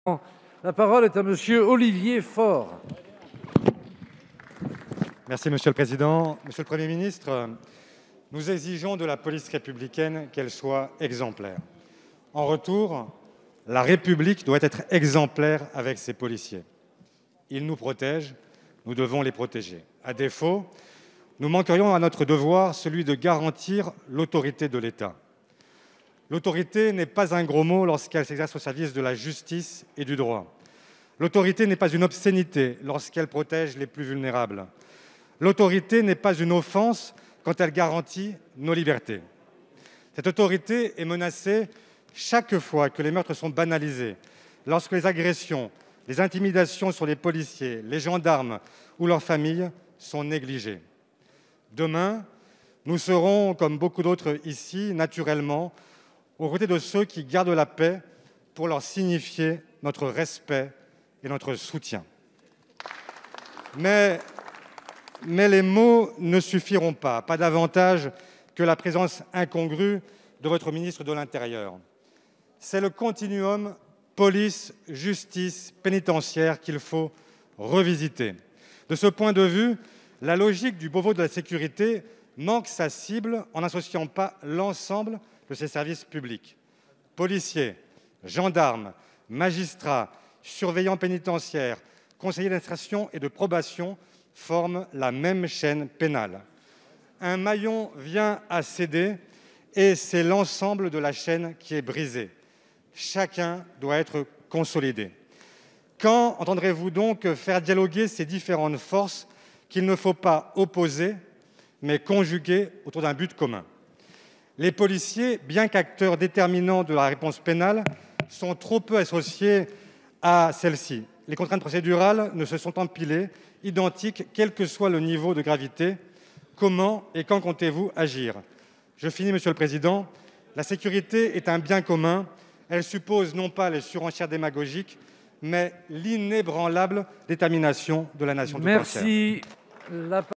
La parole est à monsieur Olivier Faure. Merci Monsieur le Président. Monsieur le Premier ministre, nous exigeons de la police républicaine qu'elle soit exemplaire. En retour, la République doit être exemplaire avec ses policiers. Ils nous protègent, nous devons les protéger. À défaut, nous manquerions à notre devoir, celui de garantir l'autorité de l'État. L'autorité n'est pas un gros mot lorsqu'elle s'exerce au service de la justice et du droit. L'autorité n'est pas une obscénité lorsqu'elle protège les plus vulnérables. L'autorité n'est pas une offense quand elle garantit nos libertés. Cette autorité est menacée chaque fois que les meurtres sont banalisés, lorsque les agressions, les intimidations sur les policiers, les gendarmes ou leurs familles sont négligées. Demain, nous serons, comme beaucoup d'autres ici, naturellement, aux côtés de ceux qui gardent la paix pour leur signifier notre respect et notre soutien. Mais les mots ne suffiront pas davantage que la présence incongrue de votre ministre de l'Intérieur. C'est le continuum police-justice-pénitentiaire qu'il faut revisiter. De ce point de vue, la logique du Beauvau de la sécurité manque sa cible en n'associant pas l'ensemble de ses services publics. Policiers, gendarmes, magistrats, surveillants pénitentiaires, conseillers d'administration et de probation forment la même chaîne pénale. Un maillon vient à céder et c'est l'ensemble de la chaîne qui est brisé. Chacun doit être consolidé. Quand entendrez-vous donc faire dialoguer ces différentes forces qu'il ne faut pas opposer, mais conjuguer autour d'un but commun? Les policiers, bien qu'acteurs déterminants de la réponse pénale, sont trop peu associés à celle-ci. Les contraintes procédurales ne se sont empilées, identiques, quel que soit le niveau de gravité. Comment et quand comptez-vous agir? Je finis, Monsieur le Président. La sécurité est un bien commun. Elle suppose non pas les surenchères démagogiques, mais l'inébranlable détermination de la nation tout entière. Merci.